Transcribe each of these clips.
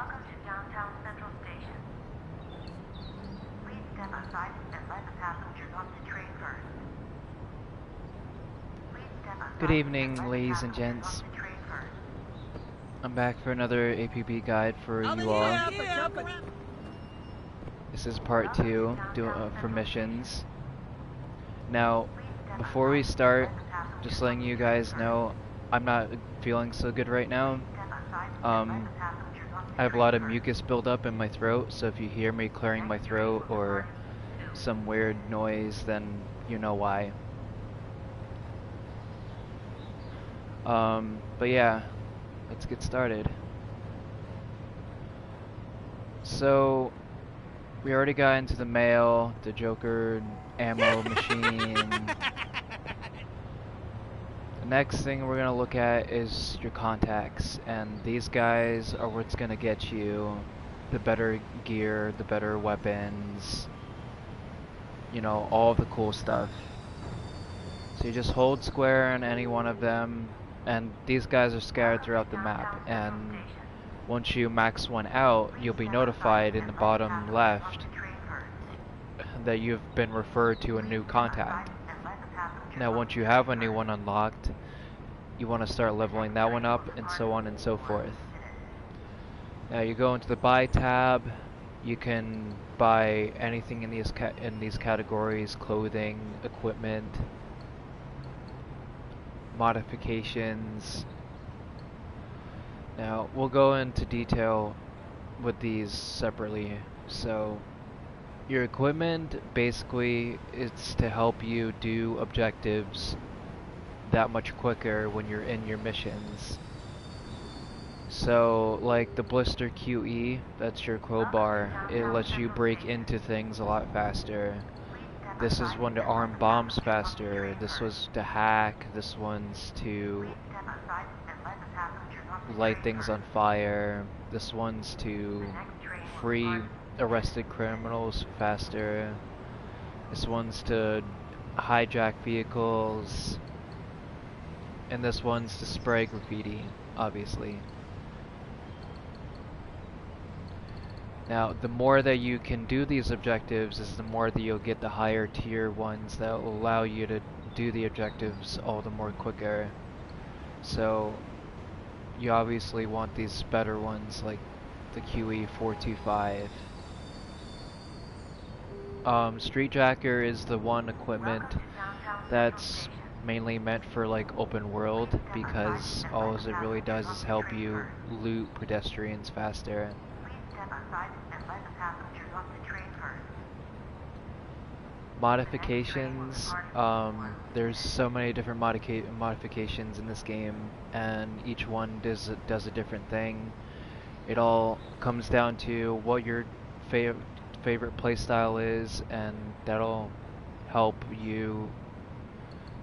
Welcome to Downtown Central Station. Please step aside and let the passengers off the train first. Please step aside. Good evening, ladies and gents. I'm back for another APB guide for you all. This is part 2 for missions. Now, before we start, just letting you guys know, I'm not feeling so good right now. I have a lot of mucus buildup in my throat, so if you hear me clearing my throat or some weird noise, then you know why. But yeah, let's get started. So, we already got into the mail, the Joker ammo machine. The next thing we're gonna look at is your contacts, and these guys are what's gonna get you the better gear, the better weapons, you know, all the cool stuff. So you just hold square on any one of them, and these guys are scattered throughout the map, and once you max one out, you'll be notified in the bottom left that you've been referred to a new contact. Now once you have a new one unlocked, you want to start leveling that one up, and so on and so forth. Now you go into the buy tab, you can buy anything in these categories: clothing, equipment, modifications. Now we'll go into detail with these separately. So your equipment, basically, it's to help you do objectives that much quicker when you're in your missions. So like the Blister QE, that's your crowbar. It lets you break into things a lot faster. This is one to arm bombs faster. This was to hack. This one's to light things on fire. This one's to free arrested criminals faster. This one's to hijack vehicles. And this one's to spray graffiti, obviously. Now, the more that you can do these objectives is the more that you'll get the higher tier ones that will allow you to do the objectives all the more quicker. So, you obviously want these better ones like the QE 425. Street Jacker is the one equipment that's mainly meant for like open world, because all it really does is help you loot pedestrians faster. Modifications, there's so many different modifications in this game, and each one does a different thing. It all comes down to what your favorite playstyle is, and that'll help you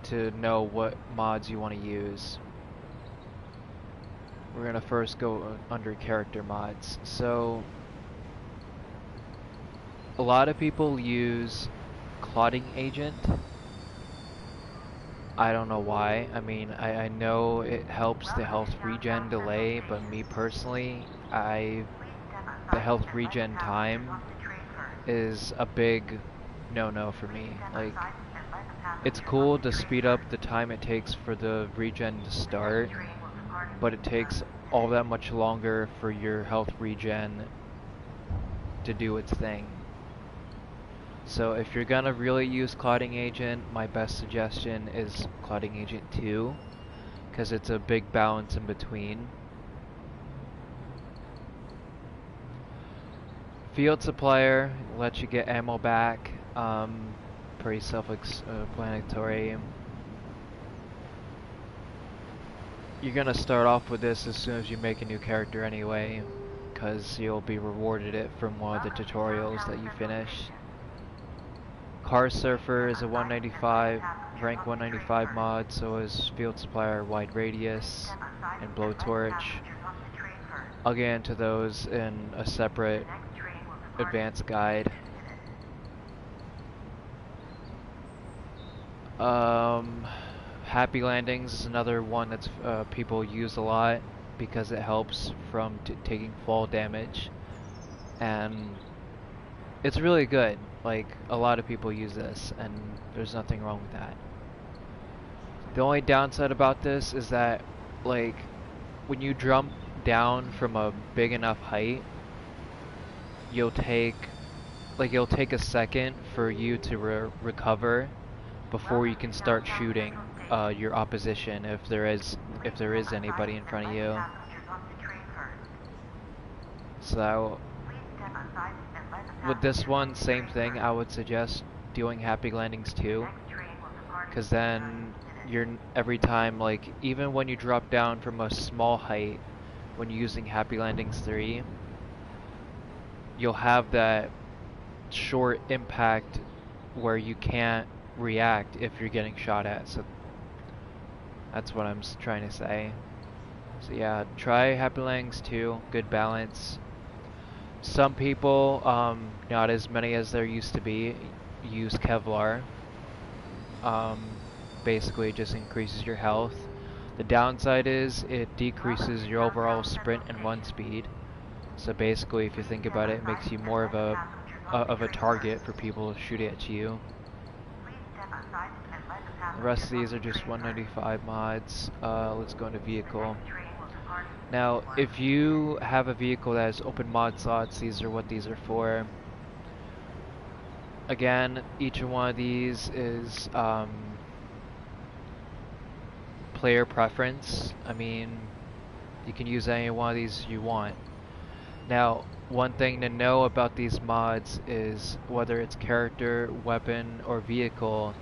to know what mods you want to use. We're gonna first go under character mods. So a lot of people use Clotting Agent. I don't know why. I mean, I know it helps the health regen delay, but me personally, the health regen time is a big no-no for me. Like, it's cool to speed up the time it takes for the regen to start, but it takes all that much longer for your health regen to do its thing. So if you're gonna really use Clotting Agent, my best suggestion is Clotting Agent 2, because it's a big balance in between. Field Supplier lets you get ammo back, pretty self-explanatory. You're gonna start off with this as soon as you make a new character anyway, because you'll be rewarded it from one of the tutorials that you finish. Car Surfer is a 195, rank 195 mod, so is Field Supplier, Wide Radius, and Blowtorch. I'll get into those in a separate advanced guide. Happy Landings is another one that's people use a lot. because it helps from taking fall damage, and it's really good. Like, a lot of people use this, and there's nothing wrong with that. The only downside about this is that, like, when you jump down from a big enough height, you'll take it'll take a second for you to recover before you can start shooting your opposition if there is anybody in front of you. So with this one, same thing. I would suggest doing happy landings too, because then every time, like, even when you drop down from a small height, when you're using happy landings 3, you'll have that short impact where you can't react if you're getting shot at. So that's what I'm trying to say. So yeah, try happy landings too. Good balance. Some people, not as many as there used to be, use Kevlar. Basically, it just increases your health. The downside is it decreases your overall sprint and run speed. So basically, if you think about it, it makes you more of a target for people to shoot at you. The rest of these are just 195 mods. Let's go into vehicle. Now, if you have a vehicle that has open mod slots, these are what these are for. Again, each one of these is player preference. I mean, you can use any one of these you want. Now, one thing to know about these mods is whether it's character, weapon, or vehicle,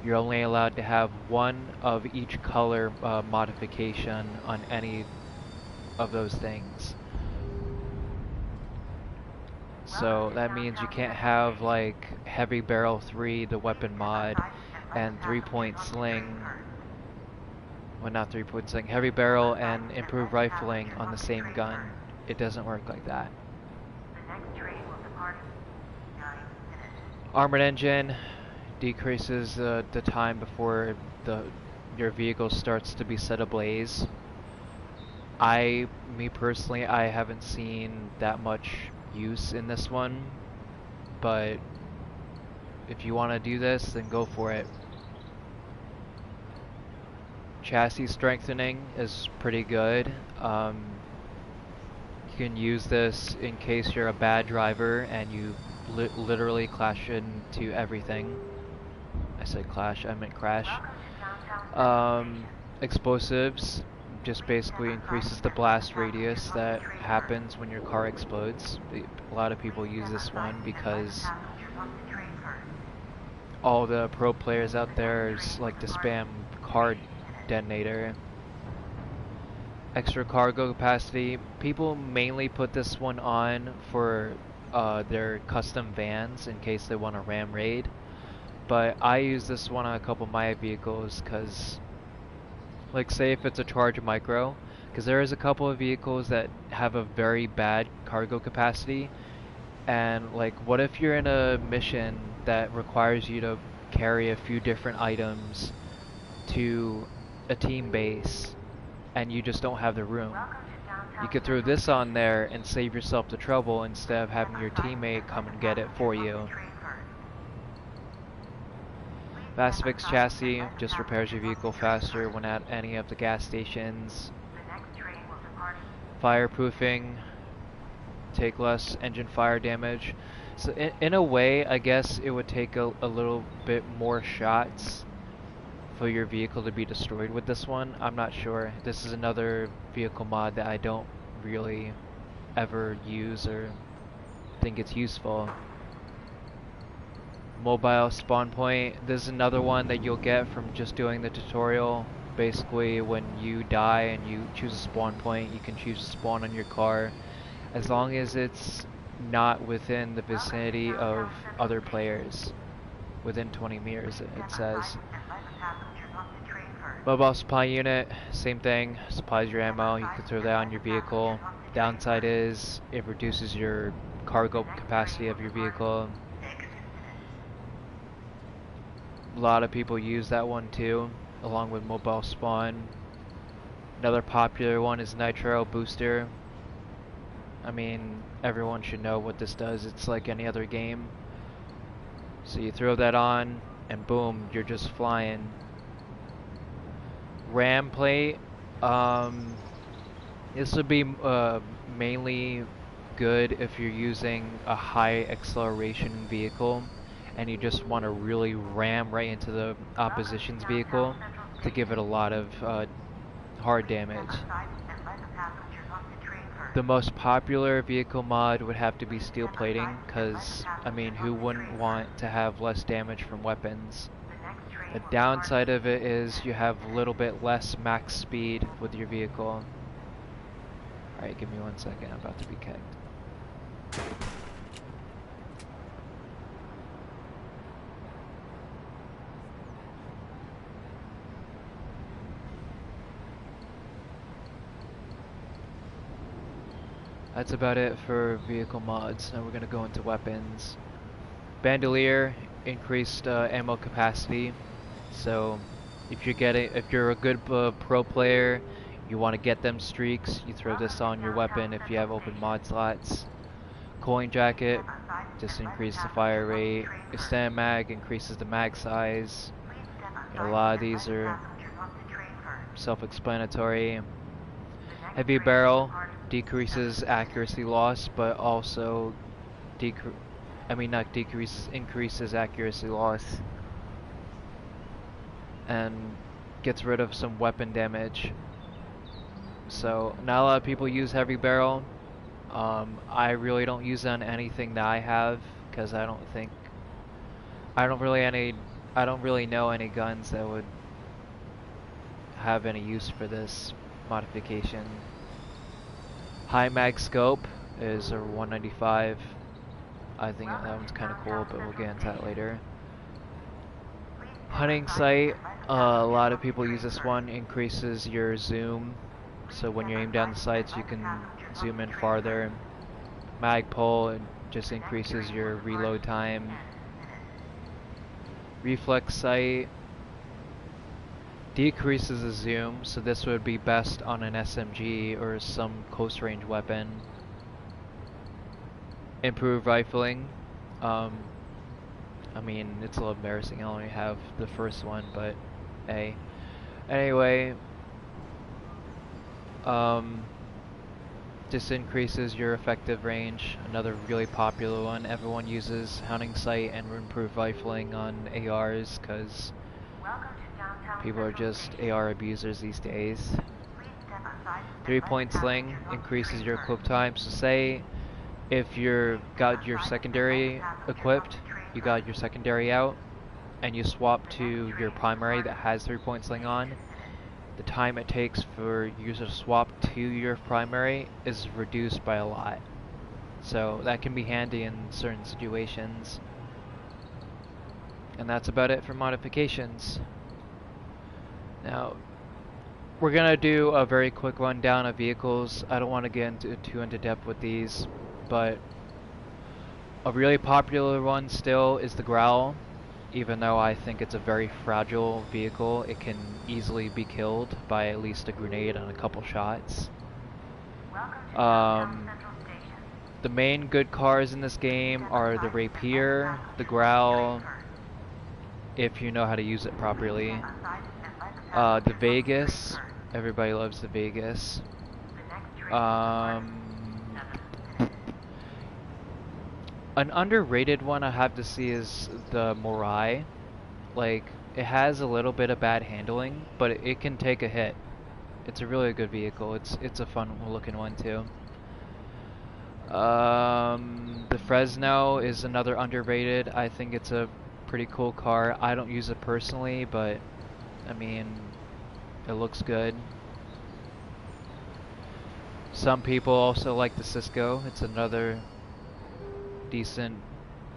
you're only allowed to have one of each color modification on any of those things. So that means you can't have like Heavy Barrel 3, the weapon mod, and 3-point sling. Well, not 3-point sling, Heavy Barrel and improved rifling on the same gun. It doesn't work like that. Armored engine decreases the time before your vehicle starts to be set ablaze. Me personally, I haven't seen that much use in this one, but if you want to do this, then go for it. Chassis strengthening is pretty good. You can use this in case you're a bad driver and you literally clash into everything. I said clash, I meant crash. Explosives just basically increases the blast radius that happens when your car explodes. A lot of people use this one because all the pro players out there like to spam car detonator. Extra cargo capacity. People mainly put this one on for their custom vans in case they want a ram raid. But I use this one on a couple of my vehicles because, like, say if it's a Charge Micro, because there is a couple of vehicles that have a very bad cargo capacity, and like, what if you're in a mission that requires you to carry a few different items to a team base and you just don't have the room? You could throw this on there and save yourself the trouble instead of having your teammate come and get it for you. Fast Fix chassis just repairs your vehicle faster when at any of the gas stations. Fireproofing, take less engine fire damage. So in a way, I guess it would take a little bit more shots for your vehicle to be destroyed with this one. I'm not sure. This is another vehicle mod that I don't really ever use or think it's useful. Mobile spawn point. This is another one that you'll get from just doing the tutorial. Basically, when you die and you choose a spawn point, you can choose to spawn on your car as long as it's not within the vicinity of other players. Within 20 meters, it says. Mobile supply unit, same thing. Supplies your ammo. You can throw that on your vehicle. Downside is it reduces your cargo capacity of your vehicle. A lot of people use that one too, along with mobile spawn. Another popular one is Nitro Booster. I mean, everyone should know what this does. It's like any other game. So you throw that on, and boom, you're just flying. RAM plate. This would be mainly good if you're using a high acceleration vehicle and you just want to really ram right into the opposition's vehicle to give it a lot of hard damage. The most popular vehicle mod would have to be steel plating, because, I mean, who wouldn't want to have less damage from weapons? The downside of it is you have a little bit less max speed with your vehicle. Alright, give me 1 second, I'm about to be kicked. That's about it for vehicle mods. Now we're gonna go into weapons. Bandolier, increased ammo capacity. So if you're a good pro player, you want to get them streaks, you throw this on your weapon if you have open mod slots. Coin jacket, just increases the fire rate. Extended mag increases the mag size. A lot of these are self-explanatory. Heavy barrel decreases accuracy loss, but also increases accuracy loss. And gets rid of some weapon damage. So not a lot of people use heavy barrel. I really don't use it on anything that I have, because I don't really know any guns that would have any use for this modification. High mag scope is a 195. I think that one's kind of cool, but we'll get into that later. Hunting sight, a lot of people use this one, increases your zoom, so when you aim down the sights you can zoom in farther. Magpul, it just increases your reload time. Reflex sight decreases the zoom, so this would be best on an SMG or some close range weapon. Improved rifling. I mean, it's a little embarrassing, I only have the first one, but hey. Anyway, this increases your effective range. Another really popular one. Everyone uses hunting sight and improved rifling on ARs, because people are just AR abusers these days. 3-point sling increases your equip time. So say if you've got your secondary equipped, you got your secondary out, and you swap to your primary that has 3-point sling on, the time it takes for you to swap to your primary is reduced by a lot. So that can be handy in certain situations. And that's about it for modifications. Now, we're gonna do a very quick rundown of vehicles. I don't want to get too into depth with these, but a really popular one still is the Growl. Even though I think it's a very fragile vehicle, it can easily be killed by at least a grenade and a couple shots. The main good cars in this game are the Rapier, the Growl, if you know how to use it properly. The Vegas, everybody loves the Vegas. An underrated one I have to see is the Morai. Like, it has a little bit of bad handling, but it can take a hit. It's a really good vehicle. It's a fun looking one too. The Fresno is another underrated. I think it's a pretty cool car. I don't use it personally, but I mean, it looks good. Some people also like the Cisco. It's another decent,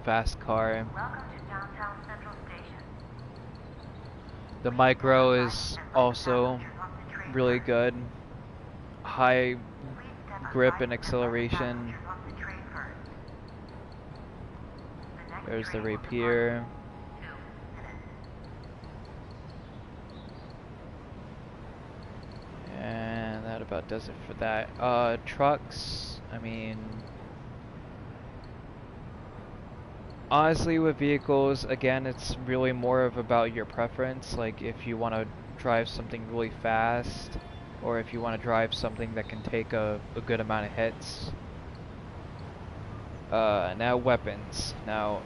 fast car. The Micro is also really good. High grip and acceleration. There's the Rapier. And about does it for that. Trucks, I mean, honestly with vehicles, again, it's really more of about your preference. Like if you want to drive something really fast, or if you want to drive something that can take a good amount of hits. Now weapons. Now,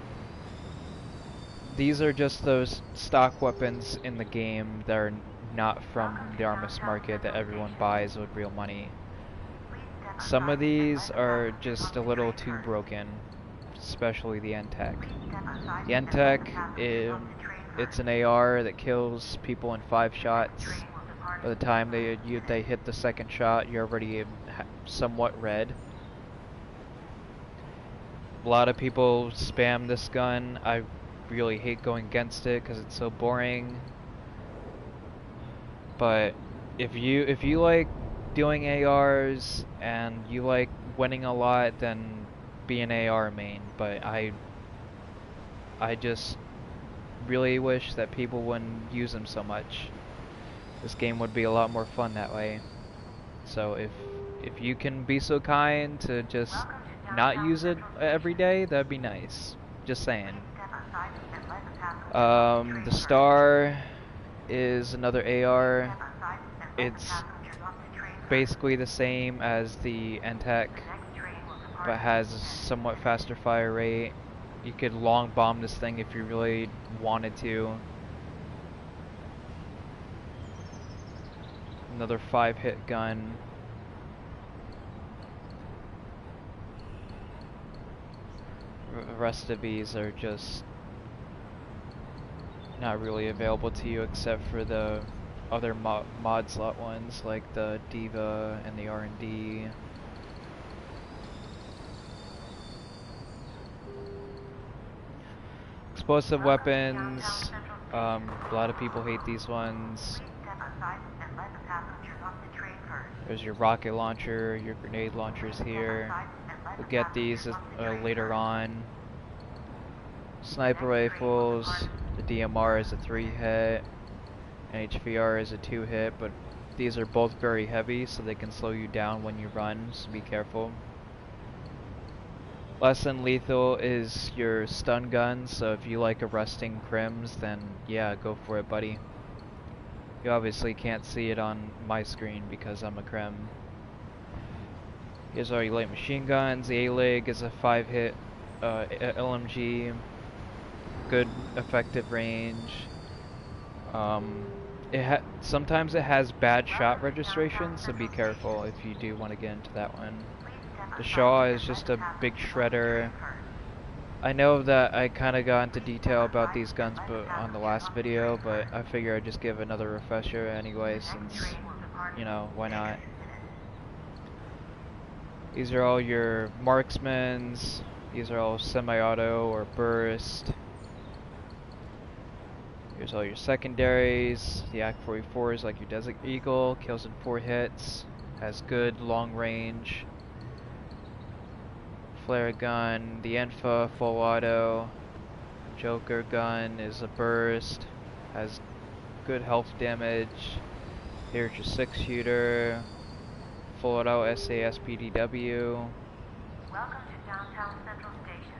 these are just those stock weapons in the game that are not from the Armis market that everyone buys with real money. Some of these are just a little too broken, especially the NTEC. The NTEC, it's an AR that kills people in 5 shots. By the time they hit the second shot, you're already somewhat red. A lot of people spam this gun. I really hate going against it because it's so boring. But if you like doing ARs and you like winning a lot, then be an AR main. But I just really wish that people wouldn't use them so much. This game would be a lot more fun that way. So if you can be so kind to just not use it every day, that'd be nice. Just saying. The Star is another AR. It's basically the same as the NTEC, but has a somewhat faster fire rate. You could long bomb this thing if you really wanted to. Another 5-hit gun. The rest of these are just not really available to you except for the other mod slot ones like the Diva and the R&D. Explosive weapons, a lot of people hate these ones. There's your rocket launcher, your grenade launchers here. We'll get these later on. Sniper rifles, the DMR is a 3-hit, and HVR is a 2-hit, but these are both very heavy, so they can slow you down when you run, so be careful. Less than lethal is your stun gun, so if you like arresting crims, then yeah, go for it, buddy. You obviously can't see it on my screen because I'm a crim. Here's all your light machine guns. The A-Lig is a 5-hit LMG. Good effective range. Sometimes it has bad shot registration, so be careful if you do want to get into that one. The Shaw is just a big shredder. I know that I kind of got into detail about these guns on the last video, but I figure I'd just give another refresher anyway, since, you know, why not? These are all your marksmans. These are all semi-auto or burst. Here's all your secondaries. The AK-44 is like your Desert Eagle, kills in 4 hits, has good long range. Flare gun, the Enfa full auto. Joker gun is a burst, has good health damage. Here's your 6-shooter, full auto SAS PDW. Welcome to downtown Central Station.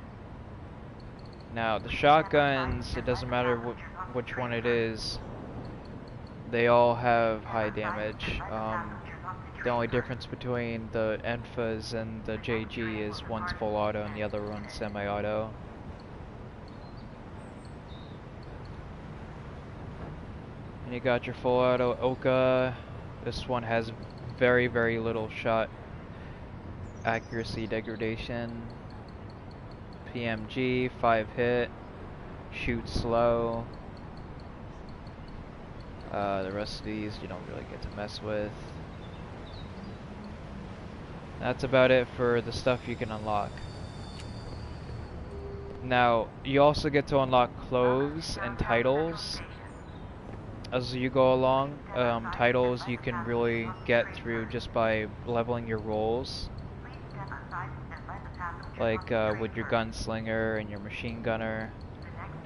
Now the shotguns, it doesn't matter which one it is, they all have high damage. The only difference between the Enfas and the JG is one's full auto and the other one's semi-auto. And you got your full auto Oka. This one has very, very little shot accuracy degradation. PMG, 5-hit, shoot slow. The rest of these you don't really get to mess with. That's about it for the stuff you can unlock. Now, you also get to unlock clothes and titles as you go along. Titles you can really get through just by leveling your roles. Like with your gunslinger and your machine gunner.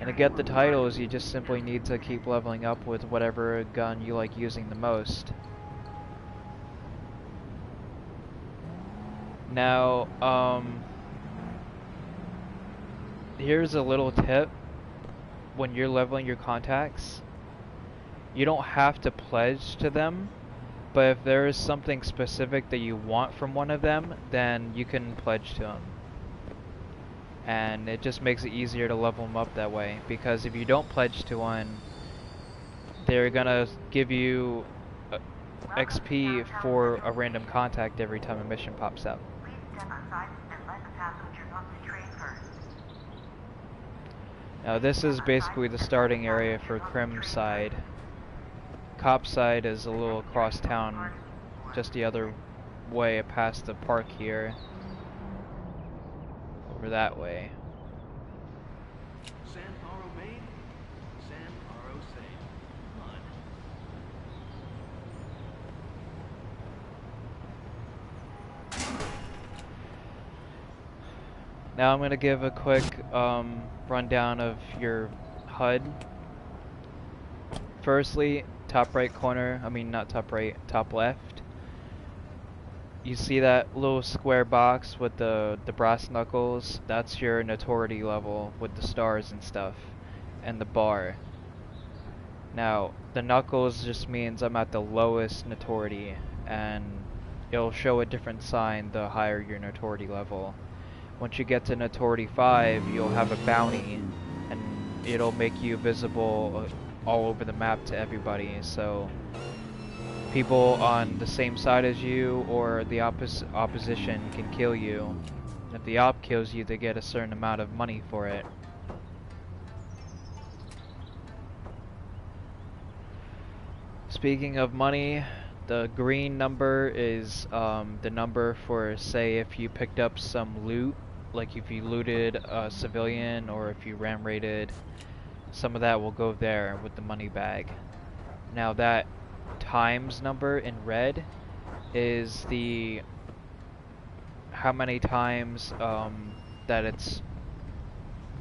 And to get the titles, you just simply need to keep leveling up with whatever gun you like using the most. Now, here's a little tip. When you're leveling your contacts, you don't have to pledge to them, but if there is something specific that you want from one of them, then you can pledge to them. And it just makes it easier to level them up that way, because if you don't pledge to one, they're gonna give you XP for a random contact every time a mission pops up. Please step aside and let the passenger up the train first. Now this is basically the starting area for Crim side. Cop side is a little across town, just the other way past the park here. Over that way. San Paro Maine, San Paro Save. Now I'm going to give a quick rundown of your HUD. Firstly, top right corner, I mean not top right, top left. You see that little square box with the brass knuckles? That's your notoriety level with the stars and stuff, and the bar. Now, the knuckles just means I'm at the lowest notoriety, and it'll show a different sign the higher your notoriety level. Once you get to notoriety 5, you'll have a bounty, and it'll make you visible all over the map to everybody, so people on the same side as you or the opposition can kill you. If the op kills you, they get a certain amount of money for it. Speaking of money, the green number is the number for, say, if you picked up some loot, like if you looted a civilian or if you ram raided, some of that will go there with the money bag. Now that times number in red is the how many times that it's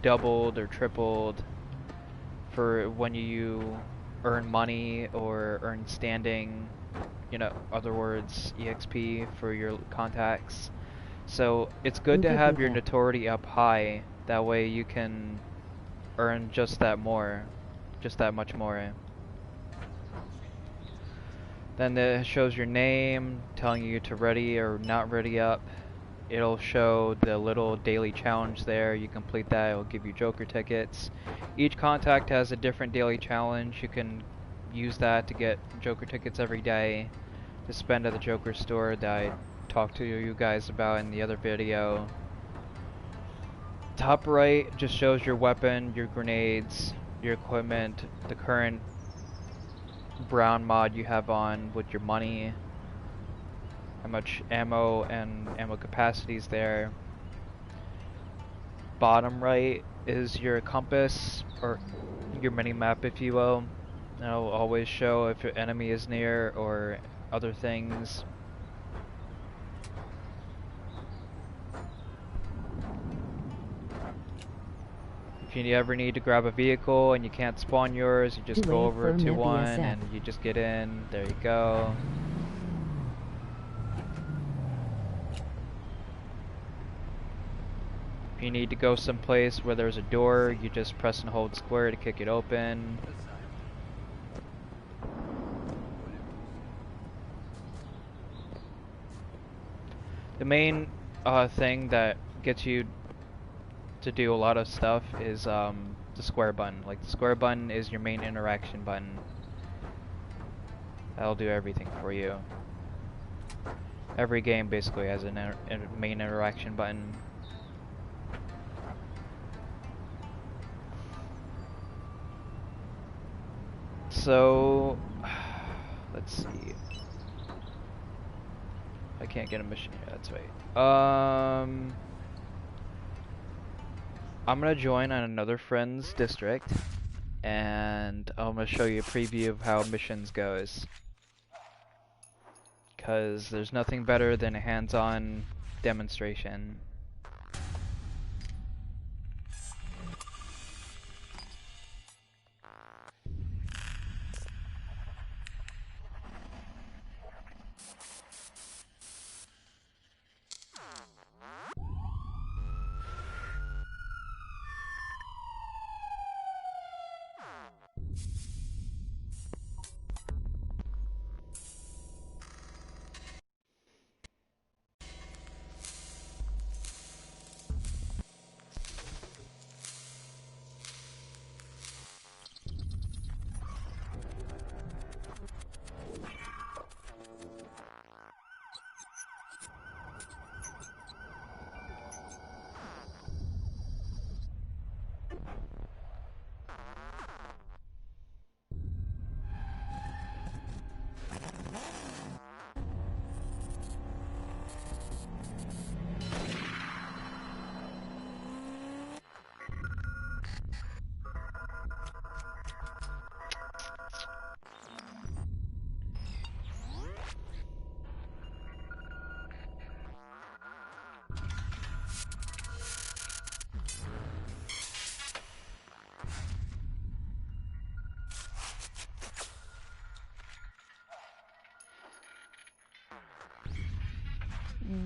doubled or tripled for when you earn money or earn standing, you know, other words, EXP for your contacts. So it's good to have your notoriety up high, that way you can earn just that much more. Then it shows your name, telling you to ready or not ready up. It'll show the little daily challenge there. You complete that, it'll give you Joker tickets. Each contact has a different daily challenge. You can use that to get Joker tickets every day to spend at the Joker store that I talked to you guys about in the other video. Top right just shows your weapon, your grenades, your equipment, the current brown mod you have on with your money, how much ammo and ammo capacity is there. Bottom right is your compass, or your mini-map if you will. It'll always show if your enemy is near or other things. If you ever need to grab a vehicle and you can't spawn yours, you just go over to one and you just get in. There you go. If you need to go someplace where there's a door, you just press and hold square to kick it open. The main thing that gets you to do a lot of stuff is the square button. Like, the square button is your main interaction button. That'll do everything for you. Every game basically has a main interaction button. So, let's see. I can't get a mission here, that's right. I'm gonna join on another friend's district, and I'm gonna show you a preview of how missions goes. Because there's nothing better than a hands-on demonstration.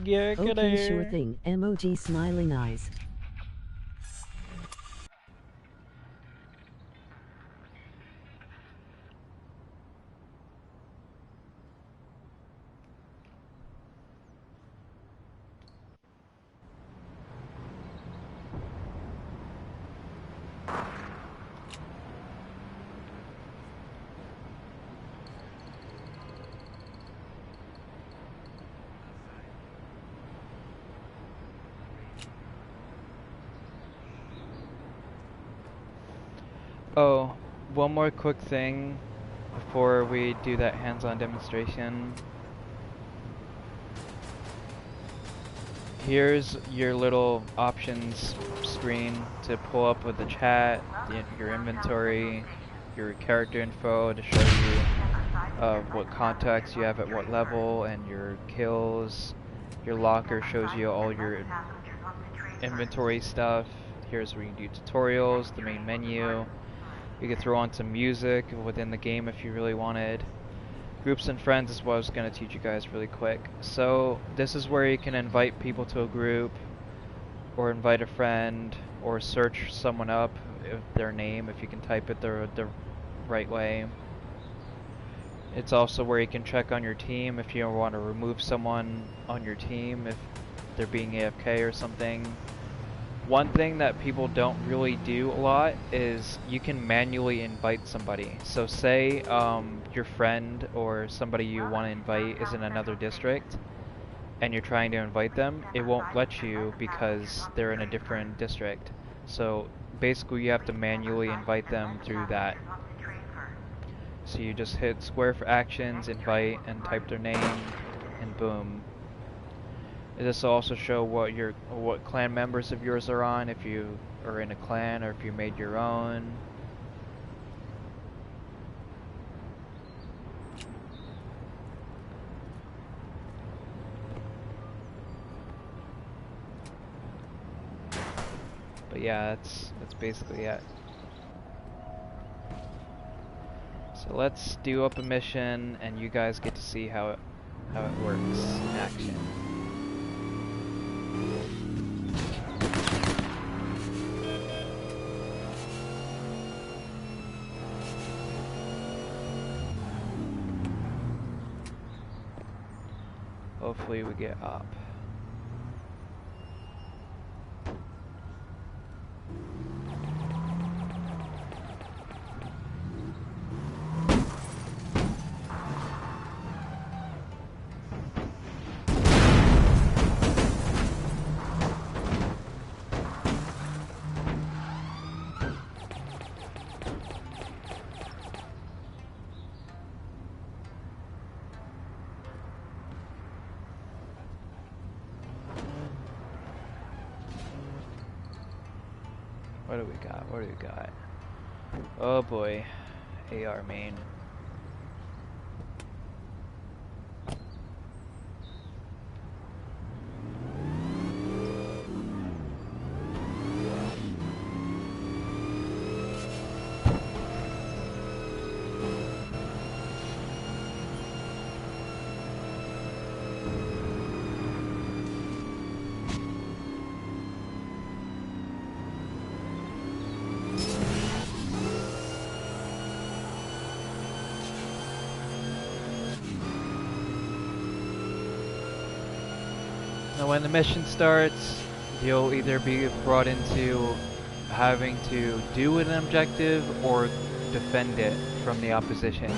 Okay, sure thing. Emoji smiling eyes. Oh, one more quick thing before we do that hands-on demonstration. Here's your little options screen to pull up with the chat, your inventory, your character info to show you what contacts you have at what level, and your kills. Your locker shows you all your inventory stuff. Here's where you can do tutorials, the main menu. You can throw on some music within the game if you really wanted. Groups and friends is what I was going to teach you guys really quick. So this is where you can invite people to a group, or invite a friend, or search someone up, their name, if you can type it the right way. It's also where you can check on your team if you want to remove someone on your team if they're being AFK or something. One thing that people don't really do a lot is you can manually invite somebody. So say your friend or somebody you want to invite is in another district and you're trying to invite them, it won't let you because they're in a different district. So basically you have to manually invite them through that. So you just hit square for actions, invite, and type their name, and boom. This will also show what clan members of yours are on, if you are in a clan or if you made your own. But yeah, that's basically it. So let's do up a mission, and you guys get to see how it works in action. Hopefully we get up. What do we got? What do we got? Oh boy, AR main. Now when the mission starts, you'll either be brought into having to do an objective or defend it from the opposition.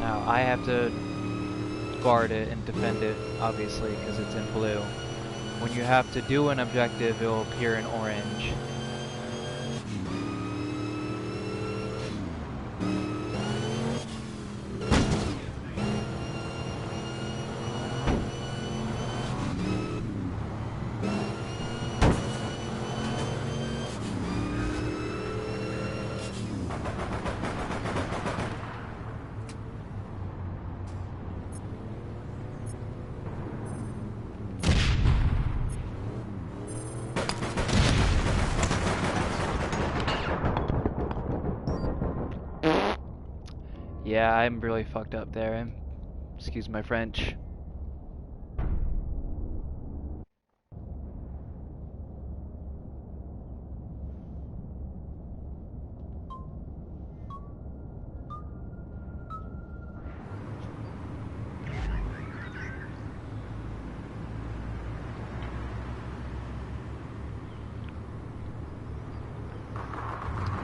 Now I have to guard it and defend it, obviously, because it's in blue. When you have to do an objective, it'll appear in orange. Yeah, I'm really fucked up there. Excuse my French.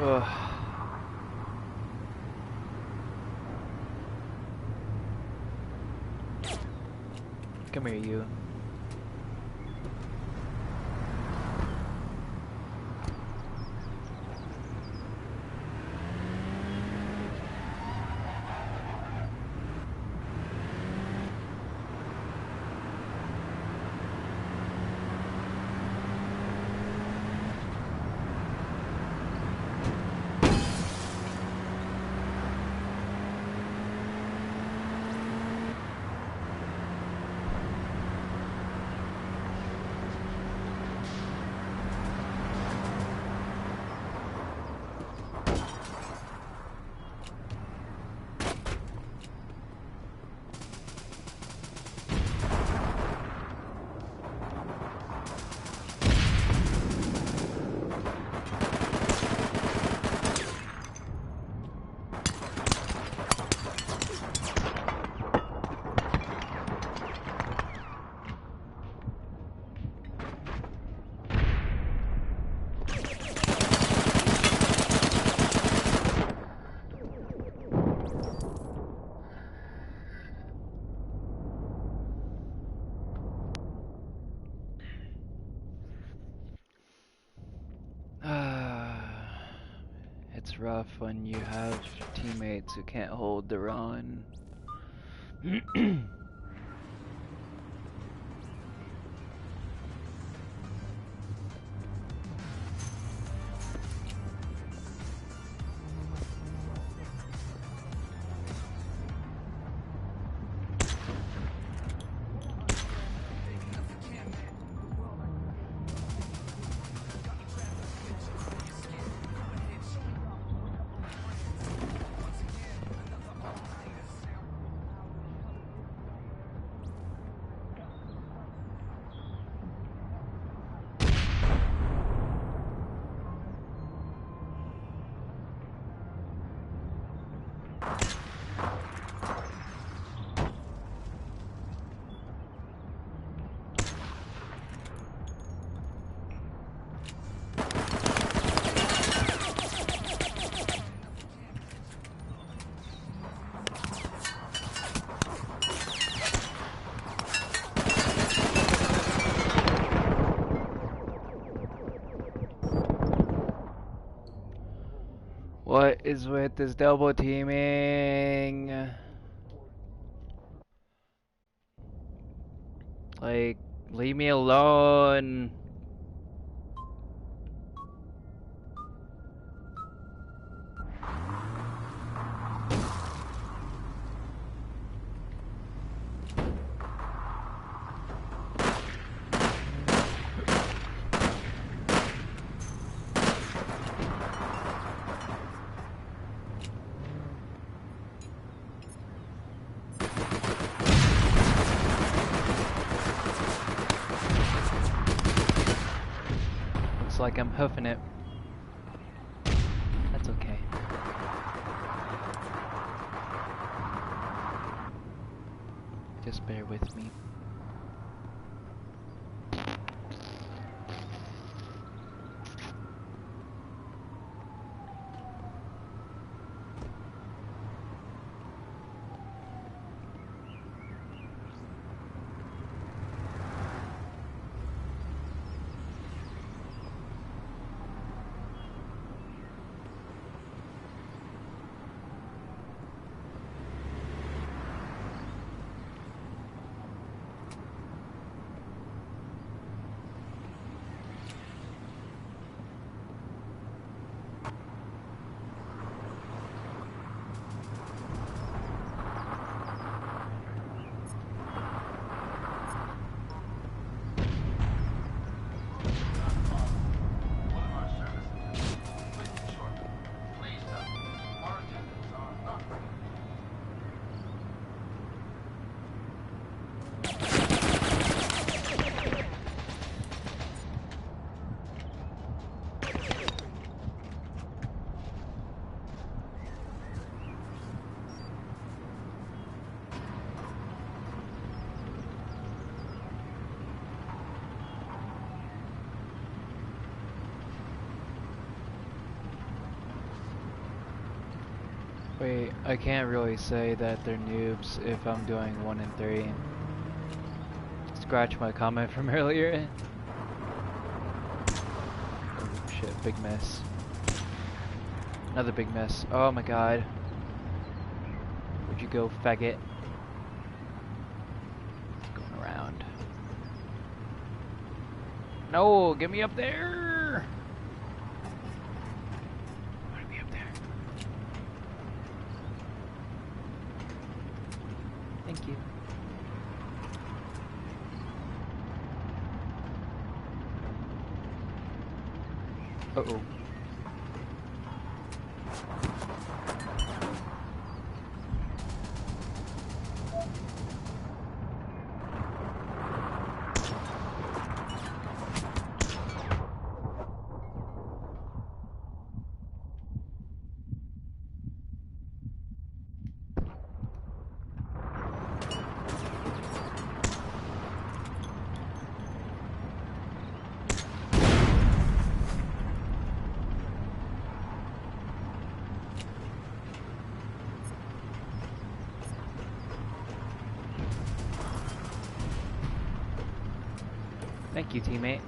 Ugh. Come here, you. It's rough when you have teammates who can't hold their own. What is with this double teaming? Like, leave me alone. Looks like I'm hoofing it. That's okay. Just bear with me. Wait, I can't really say that they're noobs if I'm doing 1 and 3. Scratch my comment from earlier. Oh shit, big miss. Another big miss. Oh my god. Where'd you go, faggot? Going around. No, get me up there! I wanna be up there. Thank you. Uh-oh. Thank you, teammate.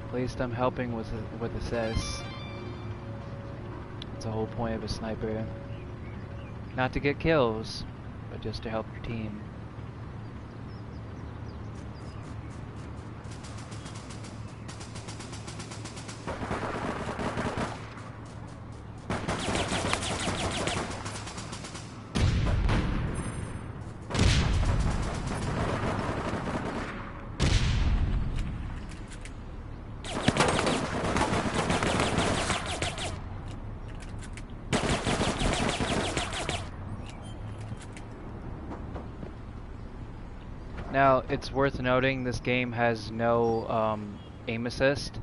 At least I'm helping with assess. That's the whole point of a sniper. Not to get kills, but just to help your team. Now, it's worth noting this game has no aim assist.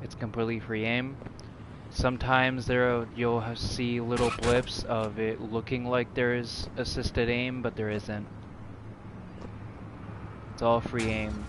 It's completely free aim. Sometimes you'll see little blips of it looking like there's assisted aim, but there isn't. It's all free aim.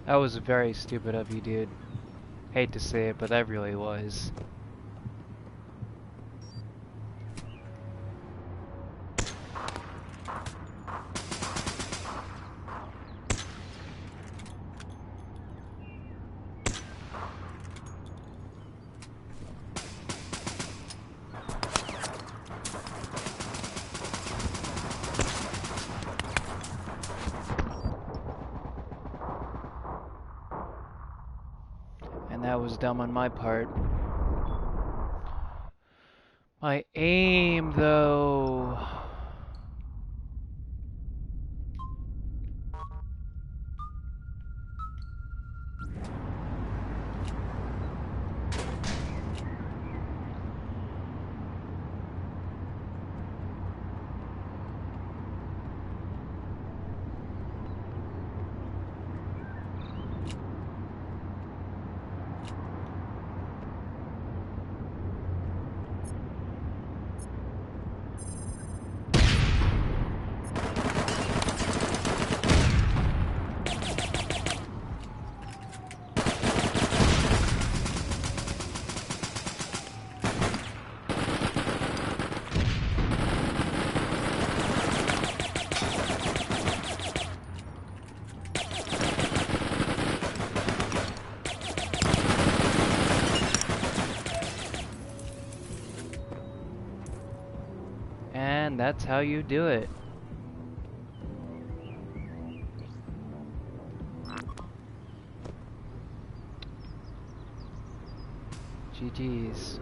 That was very stupid of you, dude. Hate to say it, but that really was. And that was dumb on my part. My aim, though. And that's how you do it. GG's.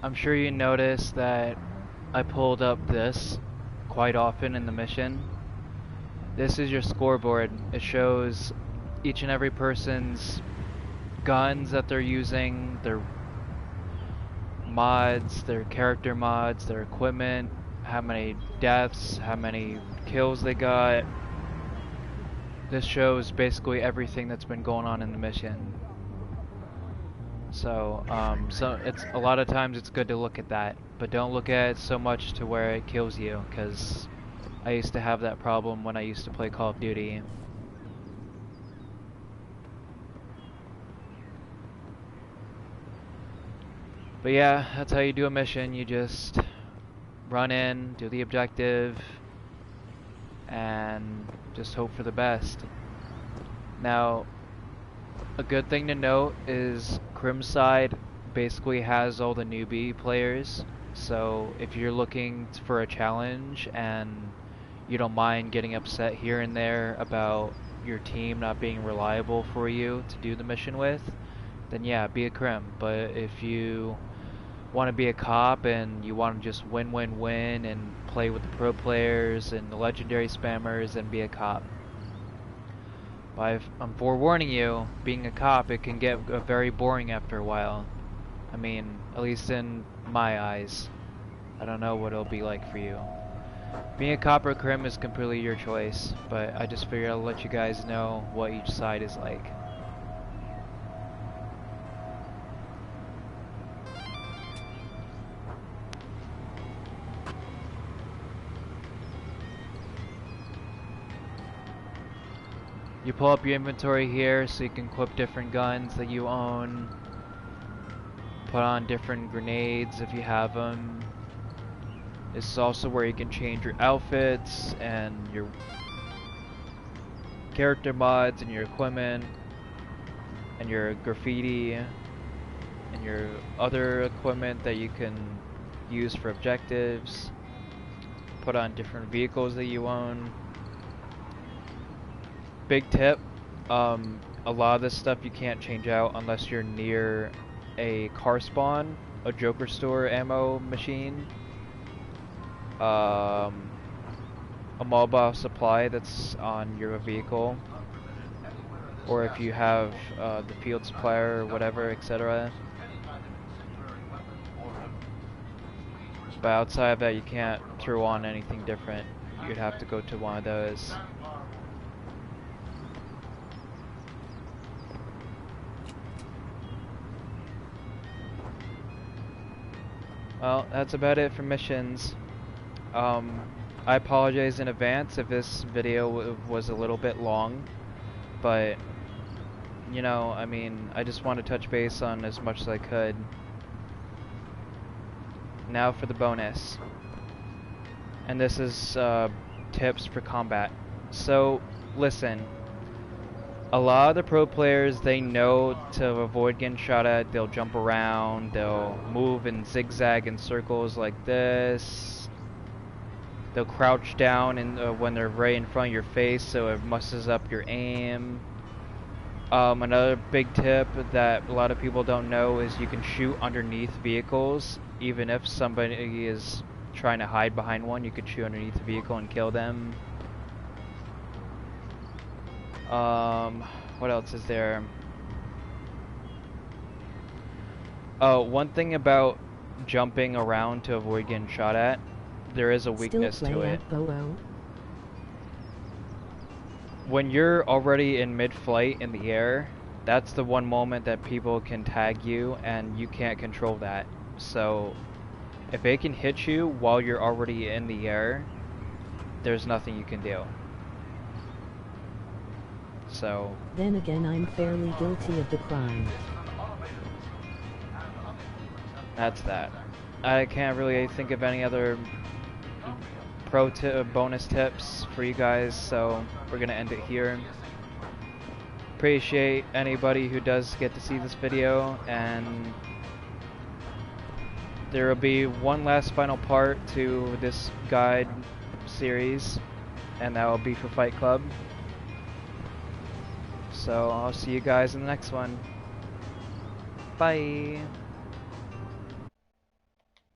I'm sure you noticed that I pulled up this quite often in the mission. This is your scoreboard. It shows each and every person's guns that they're using, their mods, their character mods, their equipment, how many deaths, how many kills they got. This shows basically everything that's been going on in the mission. So it's a lot of times it's good to look at that, but don't look at it so much to where it kills you, because I used to have that problem when I used to play Call of Duty. But yeah, that's how you do a mission. You just run in, do the objective, and just hope for the best. Now, a good thing to note is Crimside basically has all the newbie players, so if you're looking for a challenge and you don't mind getting upset here and there about your team not being reliable for you to do the mission with, then yeah, be a Crim. But if you want to be a cop and you want to just win and play with the pro players and the legendary spammers, then be a cop. But I'm forewarning you, being a cop, it can get very boring after a while. I mean, at least in my eyes. I don't know what it'll be like for you. Being a cop or Crim is completely your choice, but I just figured I'll let you guys know what each side is like. You pull up your inventory here so you can equip different guns that you own. Put on different grenades if you have them. This is also where you can change your outfits and your character mods and your equipment and your graffiti and your other equipment that you can use for objectives. Put on different vehicles that you own. Big tip, a lot of this stuff you can't change out unless you're near a car spawn, a Joker store ammo machine, a mobile supply that's on your vehicle, or if you have the field supplier or whatever, etc. But outside of that, you can't throw on anything different. You'd have to go to one of those. Well, that's about it for missions. I apologize in advance if this video was a little bit long, but you know, I mean, I just want to touch base on as much as I could. Now for the bonus. And this is tips for combat. So, listen. A lot of the pro players, they know to avoid getting shot at. They'll jump around, they'll move and zigzag in circles like this. They'll crouch down when they're right in front of your face, so it messes up your aim. Another big tip that a lot of people don't know is you can shoot underneath vehicles. Even if somebody is trying to hide behind one, you could shoot underneath the vehicle and kill them. What else is there? Oh, one thing about jumping around to avoid getting shot at, there is a weakness to it. When you're already in mid-flight in the air, that's the one moment that people can tag you and you can't control that. So, if they can hit you while you're already in the air, there's nothing you can do. So then again, I'm fairly guilty of the crime. That's that. I can't really think of any other bonus tips for you guys, so we're gonna end it here. appreciate anybody who does get to see this video, and there will be one last final part to this guide series, and that will be for Fight Club. So I'll see you guys in the next one. Bye.